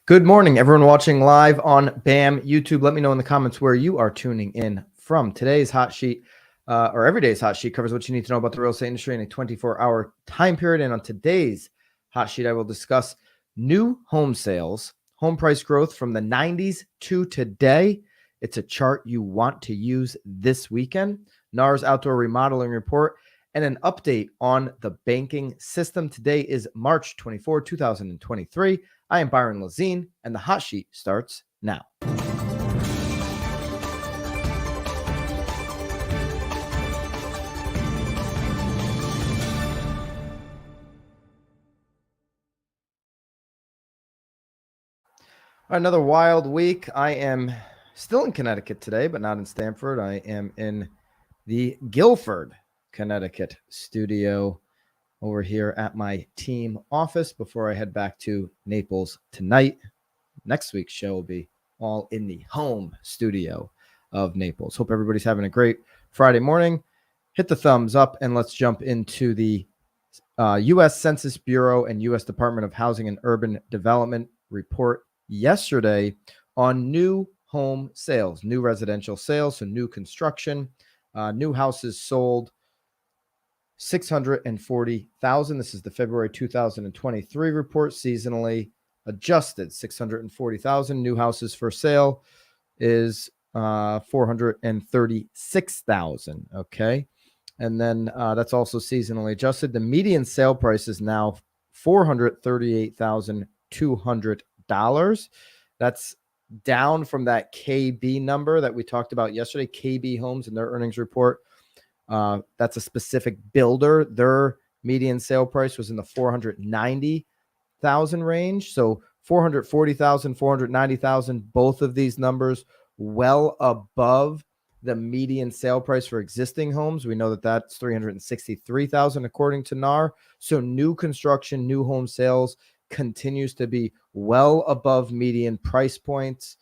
Good morning, everyone watching live on BAM YouTube. Let me know in the comments where you are tuning in from. Today's hot sheet, or every day's hot sheet, covers what you need to know about the real estate industry in a 24-hour time period. And on today's hot sheet, I will discuss new home sales, home price growth from the 90s to today. It's a chart you want to use this weekend. NAR's outdoor remodeling report, and an update on the banking system. Today is March 24, 2023. I am Byron Lazine, and the hot sheet starts now. Another wild week. I am still in Connecticut today, but not in Stamford. I am in the Guilford, Connecticut studio over here at my team office before I head back to Naples tonight. Next week's show will be all in the home studio of Naples. Hope everybody's having a great Friday morning. Hit the thumbs up and let's jump into the U.S. Census Bureau and U.S. Department of Housing and Urban Development report yesterday on new home sales, new residential sales, so new construction, new houses sold. 640,000. This is the February 2023 report, seasonally adjusted. 640,000. New houses for sale is 436,000. Okay. And then that's also seasonally adjusted. The median sale price is now $438,200. That's down from that KB number that we talked about yesterday. KB Homes in their earnings report. That's a specific builder. Their median sale price was in the 490,000 range. So 440,000, 490,000, both of these numbers well above the median sale price for existing homes. We know that that's 363,000 according to NAR. So new construction, new home sales continues to be well above median price points,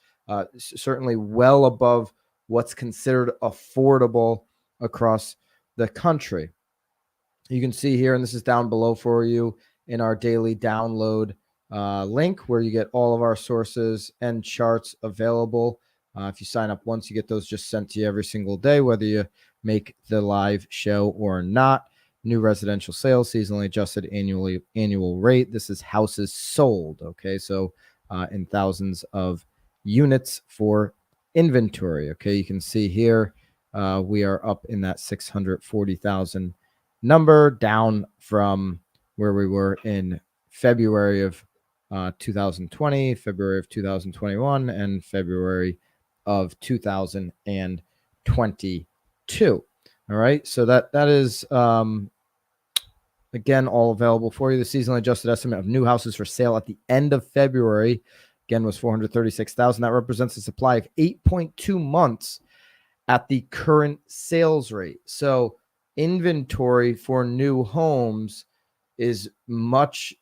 certainly well above what's considered affordable across the country. You can see here, and this is down below for you in our daily download link where you get all of our sources and charts available. If you sign up once, you get those just sent to you every single day, whether you make the live show or not. New residential sales, seasonally adjusted annual rate. This is houses sold. Okay, so in thousands of units for inventory. Okay, you can see here we are up in that 640,000 number, down from where we were in February of 2020, February of 2021, and February of 2022. All right, so that is again all available for you. The seasonally adjusted estimate of new houses for sale at the end of February again was 436,000. That represents a supply of 8.2 months at the current sales rate. So inventory for new homes is much,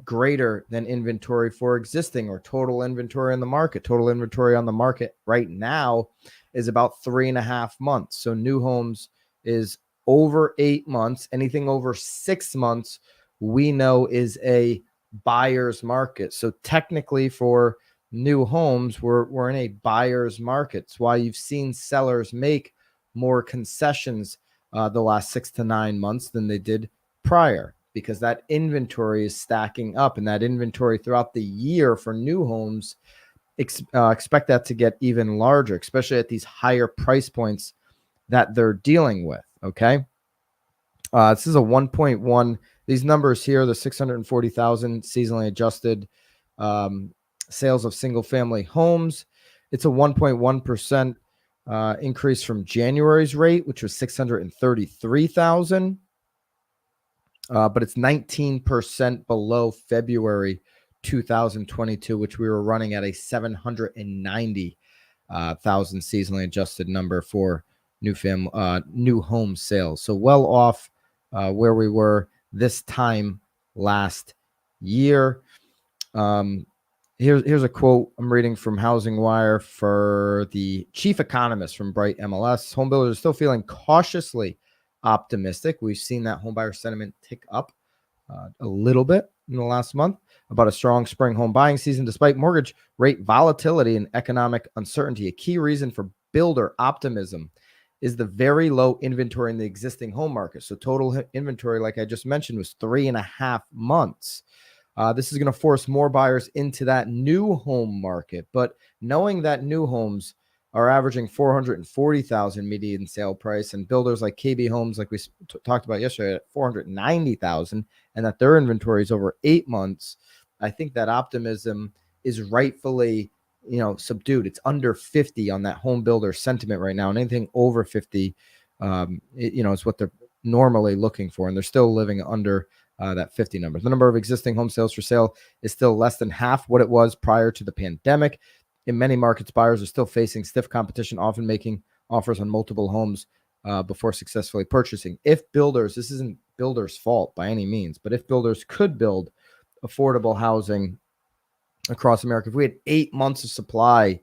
greater than inventory for existing or total inventory in the market. Total inventory on the market right now is about 3.5 months. So new homes is over 8 months. Anything over 6 months, we know is a buyer's market. So technically for new homes, we're in a buyer's market. It's why you've seen sellers make more concessions the last 6 to 9 months than they did prior, because that inventory is stacking up, and that inventory throughout the year for new homes, expect that to get even larger, especially at these higher price points that they're dealing with. Okay. This is a 1.1. These numbers here, the 640,000 seasonally adjusted sales of single-family homes. It's a 1.1% increase from January's rate, which was 633,000, but it's 19% below February 2022, which we were running at a 790,000 seasonally adjusted number for new home sales. So well off where we were this time last year. Here's a quote I'm reading from Housing Wire for the chief economist from Bright MLS. Home builders are still feeling cautiously optimistic. We've seen that homebuyer sentiment tick up a little bit in the last month about a strong spring home buying season despite mortgage rate volatility and economic uncertainty. A key reason for builder optimism is the very low inventory in the existing home market. So total inventory, like I just mentioned, was 3.5 months. This is going to force more buyers into that new home market. But knowing that new homes are averaging 440,000 median sale price, and builders like KB Homes, like we talked about yesterday, at 490,000, and that their inventory is over 8 months, I think that optimism is rightfully, subdued. It's under 50 on that home builder sentiment right now, and anything over 50, is what they're normally looking for, and they're still living under that 50 number. The number of existing home sales for sale is still less than half what it was prior to the pandemic. In many markets, buyers are still facing stiff competition, often making offers on multiple homes before successfully purchasing. If builders, this isn't builders' fault by any means, but if builders could build affordable housing across America, if we had 8 months of supply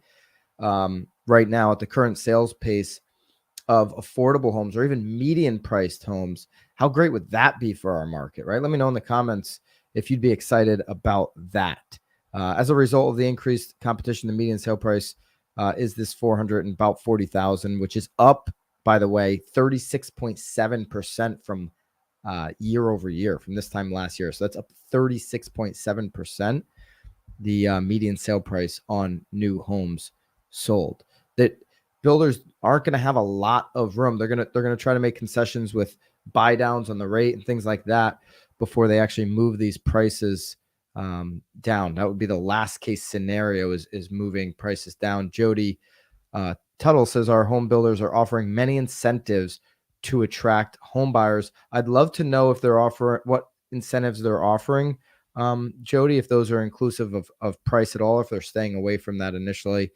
right now at the current sales pace of affordable homes or even median priced homes, how great would that be for our market, right? Let me know in the comments if you'd be excited about that. As a result of the increased competition, the median sale price is this 440,000, which is up, by the way, 36.7% from year over year from this time last year. So that's up 36.7%. The median sale price on new homes sold. That builders aren't going to have a lot of room. They're going to try to make concessions with buy downs on the rate and things like that before they actually move these prices down. That would be the last case scenario, is moving prices down. Jody Tuttle says our home builders are offering many incentives to attract home buyers. I'd love to know if they're offering what incentives they're offering. Jody, if those are inclusive of price at all, if they're staying away from that initially.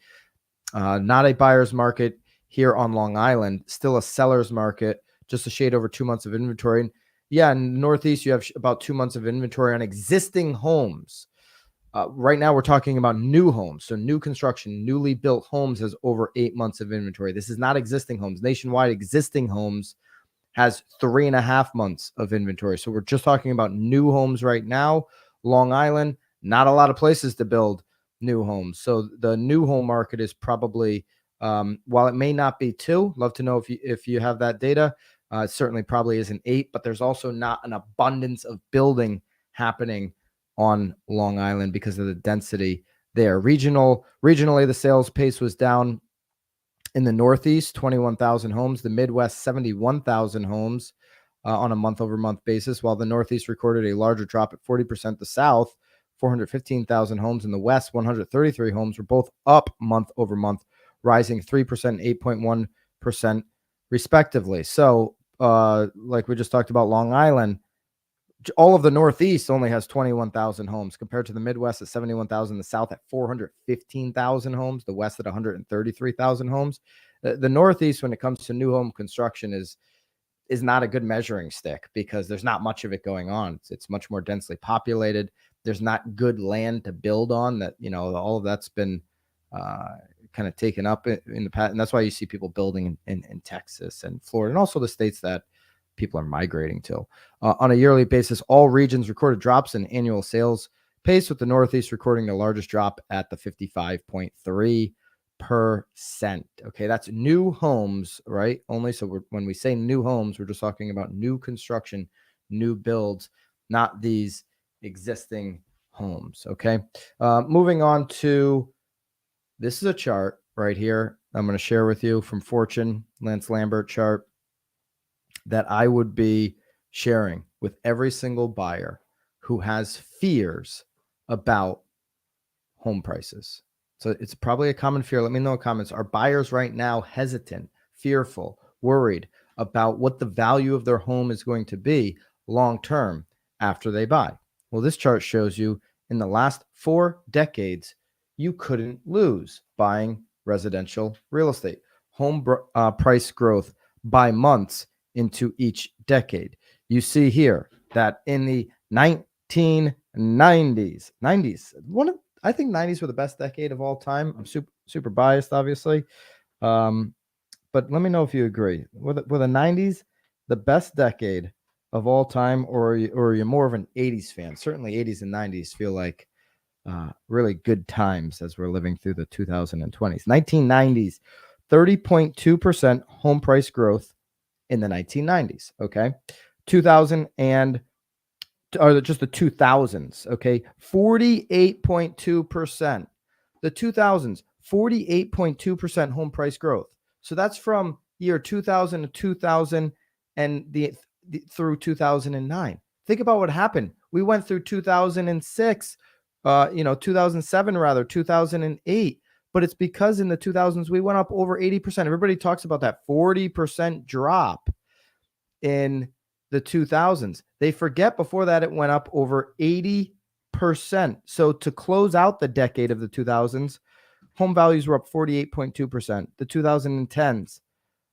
Not a buyer's market here on Long Island, still a seller's market, just a shade over 2 months of inventory. And yeah, in the Northeast, you have about 2 months of inventory on existing homes. Right now, we're talking about new homes. So new construction, newly built homes has over 8 months of inventory. This is not existing homes. Nationwide, existing homes has 3.5 months of inventory. So we're just talking about new homes right now. Long Island, not a lot of places to build new homes. So the new home market is probably, while it may not be 2, love to know if you have that data. It certainly probably isn't 8, but there's also not an abundance of building happening on Long Island because of the density there. Regionally, the sales pace was down in the Northeast, 21,000 homes. The Midwest, 71,000 homes on a month-over-month basis, while the Northeast recorded a larger drop at 40%. The South, 415,000 homes. In the West, 133 homes were both up month-over-month, rising 3% and 8.1% respectively. So, like we just talked about Long Island, all of the Northeast only has 21,000 homes compared to the Midwest at 71,000, the South at 415,000 homes, the West at 133,000 homes. The Northeast, when it comes to new home construction, is not a good measuring stick because there's not much of it going on. It's much more densely populated. There's not good land to build on. That, all of that's been kind of taken up in the past, and that's why you see people building in Texas and Florida, and also the states that people are migrating to. On a yearly basis, all regions recorded drops in annual sales pace, with the Northeast recording the largest drop at the 55.3%. Okay, that's new homes, right? Only. So when we say new homes, we're just talking about new construction, new builds, not these existing homes. Okay, moving on to, this is a chart right here I'm going to share with you from Fortune, Lance Lambert chart, that I would be sharing with every single buyer who has fears about home prices. So it's probably a common fear. Let me know in the comments. Are buyers right now hesitant, fearful, worried about what the value of their home is going to be long term after they buy? Well, this chart shows you in the last 4 decades, you couldn't lose buying residential real estate. Home price growth by months into each decade. You see here that in the 1990s, I think 90s were the best decade of all time. I'm super biased, obviously. But let me know if you agree. Were the 90s the best decade of all time, or you're more of an 80s fan? Certainly 80s and 90s feel like really good times as we're living through the 2020s. 1990s, 30.2% home price growth in the 1990s. Okay. 2000 or just the 2000s. Okay. 48.2%. The 2000s, 48.2% home price growth. So that's from year 2000 to 2000 and through 2009. Think about what happened. We went through 2006, 2007 rather, 2008. But it's because in the 2000s, we went up over 80%. Everybody talks about that 40% drop in the 2000s. They forget before that it went up over 80%. So to close out the decade of the 2000s, home values were up 48.2%. The 2010s,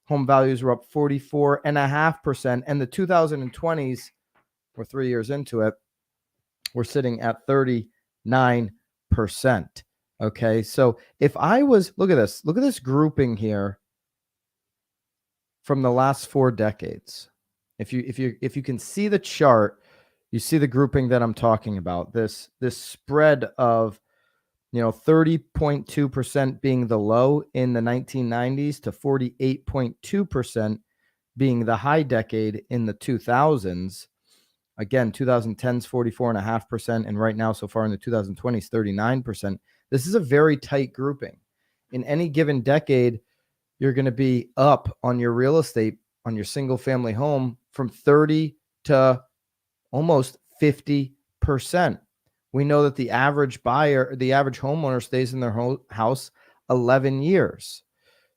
home values were up 44.5%. And the 2020s, we're 3 years into it, we're sitting at 39%. Okay. So if I was, look at this grouping here from the last 4 decades. If you can see the chart, you see the grouping that I'm talking about. This spread of 30.2% being the low in the 1990s to 48.2% being the high decade in the 2000s. Again, 2010s 44.5%, and right now so far in the 2020s 39%. This is a very tight grouping. In any given decade, you're going to be up on your real estate, on your single family home, from 30 to almost 50%. We know that the average homeowner stays in their house 11 years.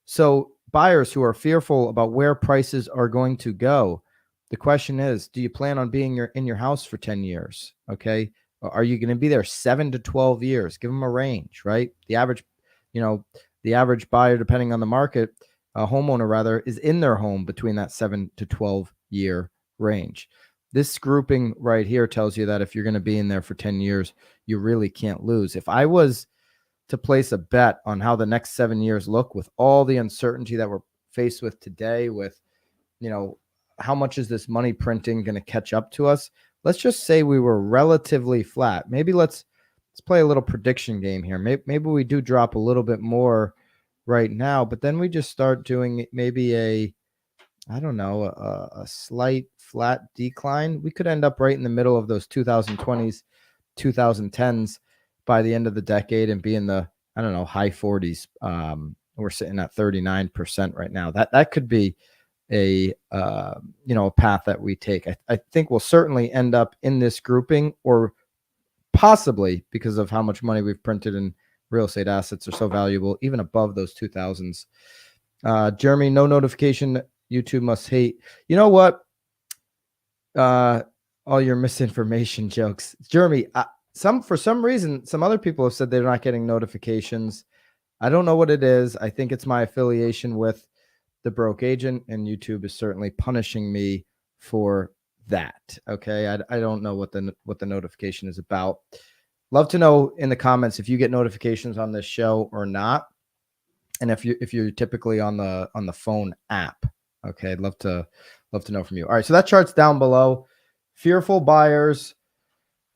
So buyers who are fearful about where prices are going to go, the question is, do you plan on being in your house for 10 years? Okay. Are you going to be there 7 to 12 years? Give them a range, right? The average buyer, depending on the market, a homeowner rather, is in their home between that 7 to 12 year range. This grouping right here tells you that if you're going to be in there for 10 years, you really can't lose. If I was to place a bet on how the next 7 years look with all the uncertainty that we're faced with today, with, how much is this money printing going to catch up to us? Let's just say we were relatively flat. Maybe let's play a little prediction game here. Maybe we do drop a little bit more right now, but then we just start doing maybe a slight flat decline. We could end up right in the middle of those 2020s, 2010s by the end of the decade and be in the, high 40s. We're sitting at 39% right now. That could be a path that we take. I think we'll certainly end up in this grouping, or possibly, because of how much money we've printed and real estate assets are so valuable, even above those 2000s. Jeremy, no notification. YouTube must hate. You know what? All your misinformation jokes. Jeremy, for some reason, some other people have said they're not getting notifications. I don't know what it is. I think it's my affiliation with the broke agent, and YouTube is certainly punishing me for that. Okay. I don't know what the notification is about. Love to know in the comments if you get notifications on this show or not, and if you're typically on the phone app. Okay, I'd love to know from you. All right, so that chart's down below. Fearful buyers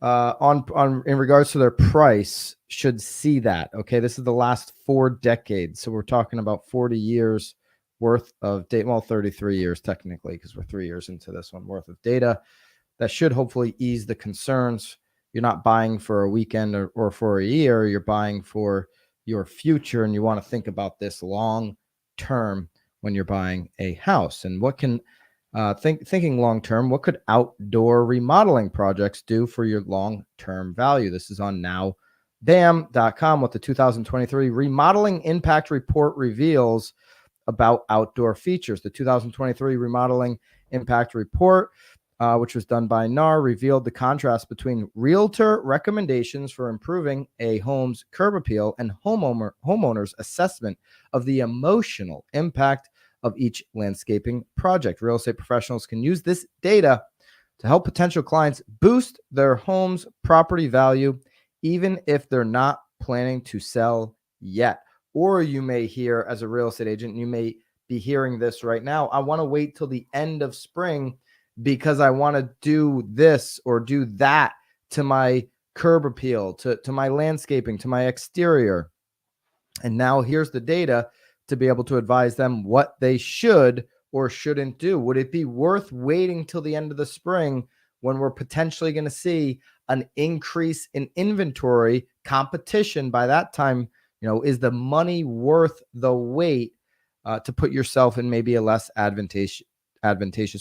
in regards to their price should see that. Okay, this is the last 4 decades, so we're talking about 40 years worth of data. Well, 33 years technically, because we're 3 years into this one, worth of data. That should hopefully ease the concerns. You're not buying for a weekend or for a year. You're buying for your future, and you want to think about this long term when you're buying a house. And what can thinking long term, what could outdoor remodeling projects do for your long term value? This is on nowbam.com what the 2023 Remodeling Impact Report reveals about outdoor features. The 2023 Remodeling Impact Report, which was done by NAR, revealed the contrast between realtor recommendations for improving a home's curb appeal and homeowners' assessment of the emotional impact of each landscaping project. Real estate professionals can use this data to help potential clients boost their home's property value, even if they're not planning to sell yet. Or you may hear, as a real estate agent, you may be hearing this right now, I want to wait till the end of spring because I want to do this or do that to my curb appeal, to my landscaping, to my exterior. And now here's the data to be able to advise them what they should or shouldn't do. Would it be worth waiting till the end of the spring when we're potentially going to see an increase in inventory competition by that time? Is the money worth the wait to put yourself in maybe a less advantageous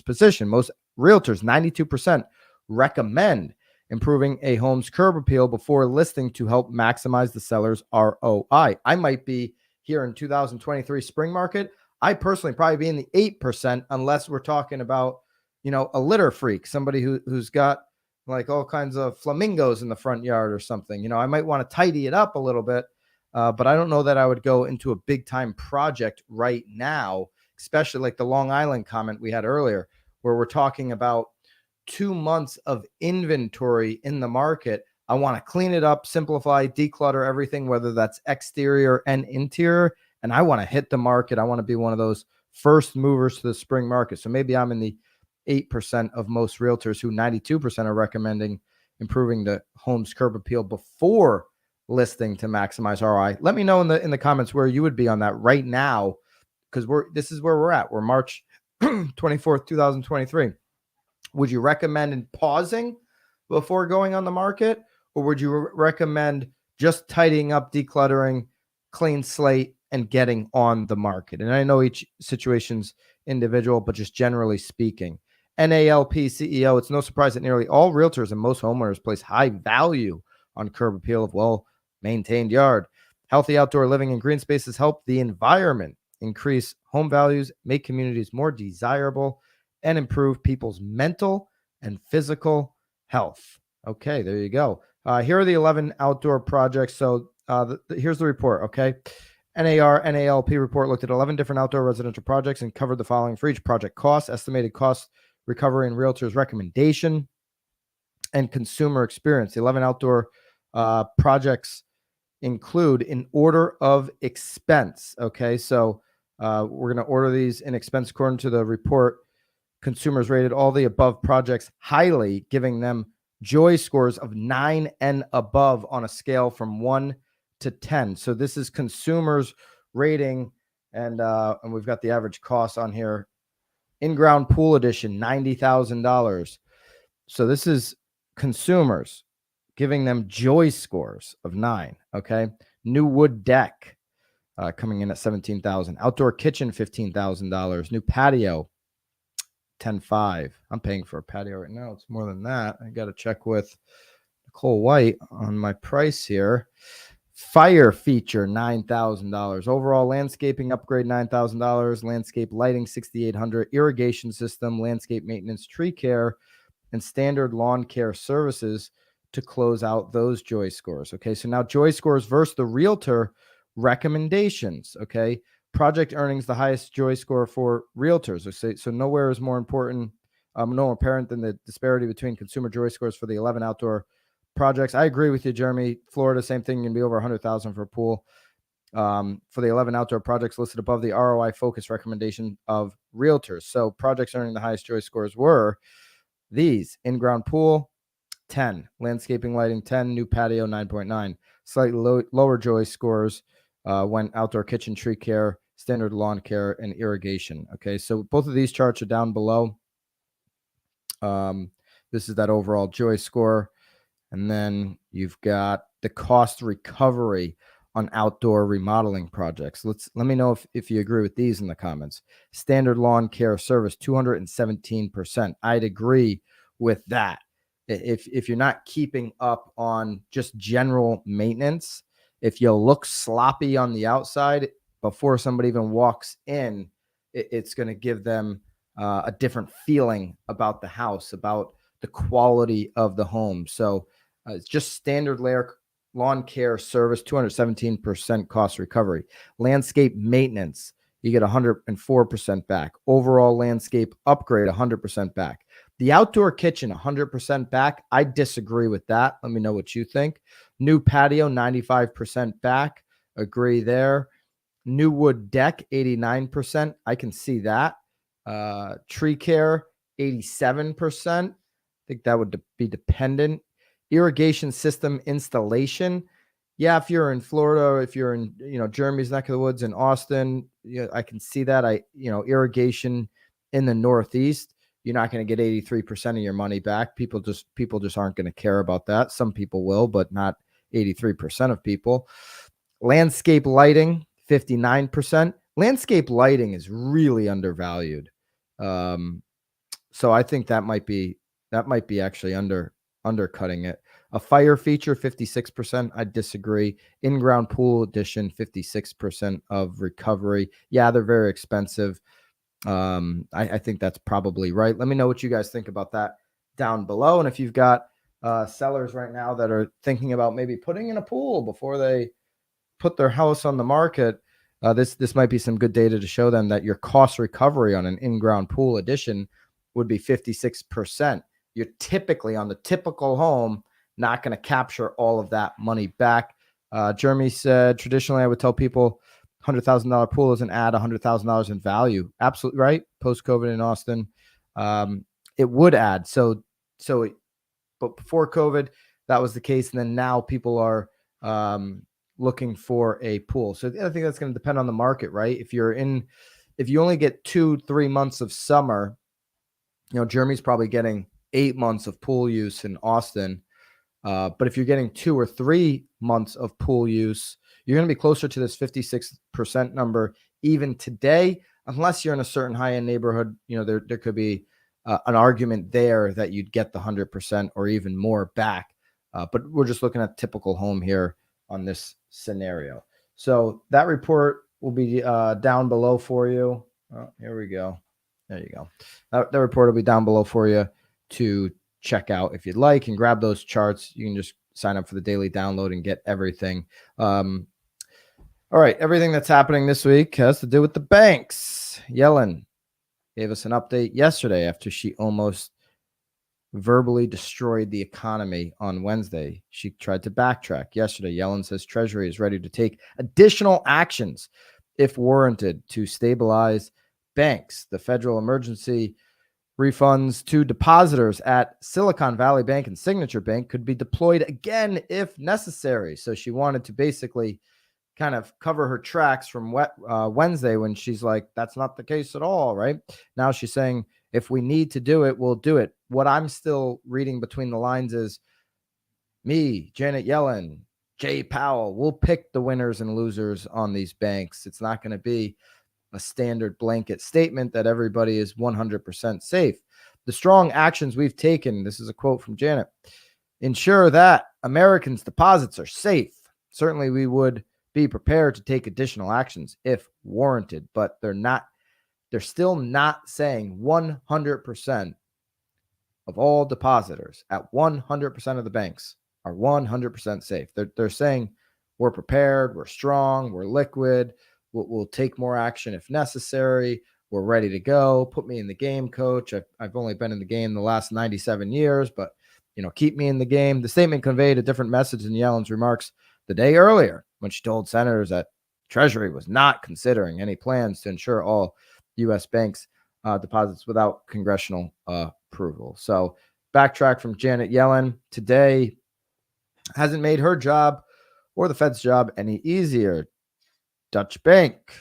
position? Most realtors, 92%, recommend improving a home's curb appeal before listing to help maximize the seller's ROI. I might be here in 2023 spring market. I personally probably be in the 8%, unless we're talking about, a litter freak, somebody who's got like all kinds of flamingos in the front yard or something. I might want to tidy it up a little bit, but I don't know that I would go into a big time project right now, especially like the Long Island comment we had earlier, where we're talking about 2 months of inventory in the market. I want to clean it up, simplify, declutter everything, whether that's exterior and interior. And I want to hit the market. I want to be one of those first movers to the spring market. So maybe I'm in the 8% of most realtors who 92% are recommending improving the home's curb appeal before listing to maximize ROI. Let me know in the comments where you would be on that right now, because this is where we're at. We're March 24th, 2023. Would you recommend pausing before going on the market, or would you recommend just tidying up, decluttering, clean slate, and getting on the market? And I know each situation's individual, but just generally speaking. NALP CEO, it's no surprise that nearly all realtors and most homeowners place high value on curb appeal of well-maintained yard. Healthy outdoor living and green spaces help the environment, increase home values, make communities more desirable, and improve people's mental and physical health. Okay, there you go. Here are the 11 outdoor projects. So here's the report, okay? NALP report looked at 11 different outdoor residential projects and covered the following for each project: cost, estimated cost recovery, and realtor's recommendation, and consumer experience. The 11 outdoor projects include in order of expense, okay? So we're going to order these in expense according to the report. Consumers rated all the above projects highly, giving them joy scores of 9 and above on a scale from 1 to 10. So this is consumers rating, and we've got the average cost on here. In-ground pool edition, $90,000. So this is consumers giving them joy scores of 9. Okay, new wood deck coming in at $17,000. Outdoor kitchen, $15,000. New patio, $10,500. I'm paying for a patio right now. It's more than that. I got to check with Nicole White on my price here. Fire feature, $9,000. Overall landscaping upgrade, $9,000. Landscape lighting, $6,800. Irrigation system, landscape maintenance, tree care, and standard lawn care services to close out those joy scores. Okay, so now joy scores versus the realtor recommendations. Okay, project earnings, the highest joy score for realtors. So nowhere is more important, no more apparent than the disparity between consumer joy scores for the 11 outdoor projects. I agree with you, Jeremy. Florida, same thing, can be over 100,000 for a pool. For the 11 outdoor projects listed above, the ROI focus recommendation of realtors. So projects earning the highest joy scores were these: in-ground pool, 10, landscaping lighting, 10, new patio, 9.9. Slightly lower joy scores went outdoor kitchen, tree care, standard lawn care, and irrigation. Okay, so both of these charts are down below. This is that overall joy score. And then you've got the cost recovery on outdoor remodeling projects. Let me know if you agree with these in the comments. Standard lawn care service, 217%. I'd agree with that. If you're not keeping up on just general maintenance, if you look sloppy on the outside before somebody even walks in, it's going to give them a different feeling about the house, about the quality of the home. So it's just standard lawn care service, 217% cost recovery. Landscape maintenance, you get 104% back. Overall landscape upgrade, 100% back. The outdoor kitchen, 100% back. I disagree with that. Let me know what you think. New patio, 95% back. Agree there. New wood deck, 89%. I can see that. Tree care, 87%. I think that would be dependent. Irrigation system installation. Yeah, if you're in Florida, if you're in, Jeremy's neck of the woods in Austin, I can see that. Irrigation in the Northeast, you're not going to get 83% of your money back. People just aren't going to care about that. Some people will, but not 83% of people. Landscape lighting, 59%. Landscape lighting is really undervalued. So I think that might be actually undercutting it. A fire feature, 56%. I disagree. In-ground pool addition, 56% of recovery. Yeah, they're very expensive. I think that's probably right. Let me know what you guys think about that down below. And if you've got sellers right now that are thinking about maybe putting in a pool before they put their house on the market, this might be some good data to show them that your cost recovery on an in-ground pool addition would be 56%. You're typically, on the typical home, not going to capture all of that money back. Jeremy said, traditionally, I would tell people $100,000 pool doesn't add $100,000 in value. Absolutely right. Post-COVID in Austin, it would add. But before COVID, that was the case. And then now people are looking for a pool. So I think that's going to depend on the market, right? If you only get 2-3 months of summer, Jeremy's probably getting 8 months of pool use in Austin. But if you're getting 2 or 3 months of pool use, you're going to be closer to this 56% number even today, unless you're in a certain high-end neighborhood. There could be an argument there that you'd get the 100% or even more back. But we're just looking at typical home here on this scenario. So that report will be down below for you. Oh, here we go. There you go. That report will be down below for you to check out if you'd like and grab those charts. You can just sign up for the daily download and get everything. All right. Everything that's happening this week has to do with the banks. Yellen gave us an update yesterday after she almost verbally destroyed the economy on Wednesday. She tried to backtrack yesterday. Yellen says Treasury is ready to take additional actions if warranted to stabilize banks. The federal emergency refunds to depositors at Silicon Valley Bank and Signature Bank could be deployed again if necessary. So she wanted to basically kind of cover her tracks from Wednesday when she's like, that's not the case at all, right? Now she's saying, if we need to do it, we'll do it. What I'm still reading between the lines is me, Janet Yellen, Jay Powell, we'll pick the winners and losers on these banks. It's not going to be a standard blanket statement that everybody is 100% safe. The strong actions we've taken, this is a quote from Janet, ensure that Americans' deposits are safe. Certainly we would be prepared to take additional actions if warranted, but they're still not saying 100% of all depositors at 100% of the banks are 100% safe. They're saying we're prepared, we're strong, we're liquid, we'll take more action if necessary, we're ready to go. Put me in the game, coach. I've only been in the game the last 97 years, but keep me in the game. The statement conveyed a different message than Yellen's remarks the day earlier when she told senators that Treasury was not considering any plans to insure all U.S. banks deposits without congressional approval. So backtrack from Janet Yellen today hasn't made her job or the Fed's job any easier. Dutch Bank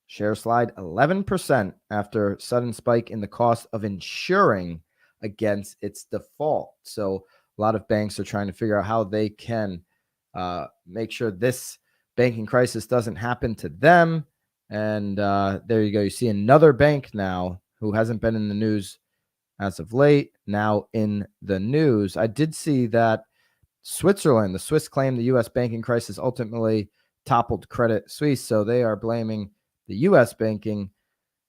share slide 11% after sudden spike in the cost of insuring against its default. So a lot of banks are trying to figure out how they can make sure this banking crisis doesn't happen to them. And there you go. You see another bank now who hasn't been in the news as of late, now in the news. I did see that Switzerland, the Swiss claim the U.S. banking crisis ultimately toppled Credit Suisse. So they are blaming the U.S. banking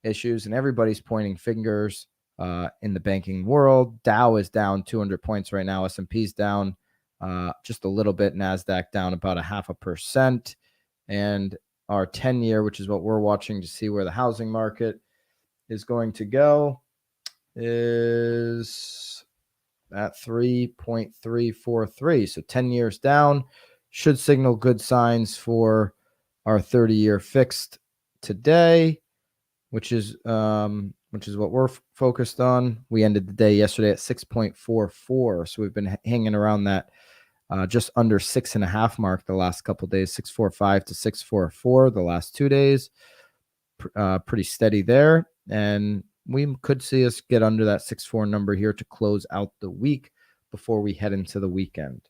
issues, and everybody's pointing fingers in the banking world. Dow is down 200 points right now. S&P's down just a little bit. NASDAQ down about 0.5%. And our 10-year, which is what we're watching to see where the housing market is going to go, is at 3.343. So 10 years down should signal good signs for our 30-year fixed today. which is what we're focused on. We ended the day yesterday at 6.44. So we've been hanging around that just under 6.5 mark the last couple of days, 6.45 to 6.44 the last 2 days. Pretty steady there. And we could see us get under that 6.4 number here to close out the week before we head into the weekend.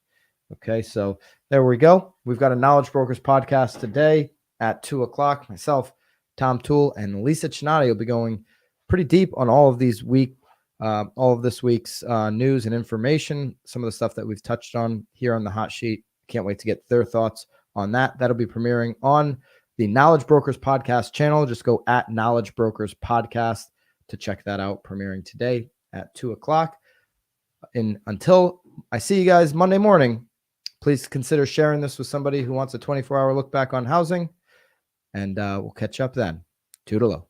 Okay, so there we go. We've got a Knowledge Brokers podcast today at 2 o'clock. Myself, Tom Toole, and Lisa Chinati will be going pretty deep on all of this week's news and information, some of the stuff that we've touched on here on the hot sheet. Can't wait to get their thoughts on that. That'll be premiering on the Knowledge Brokers podcast channel. Just go at Knowledge Brokers podcast to check that out, premiering today at 2 o'clock. And until I see you guys Monday morning, please consider sharing this with somebody who wants a 24-hour look back on housing, and we'll catch up then. Toodaloo.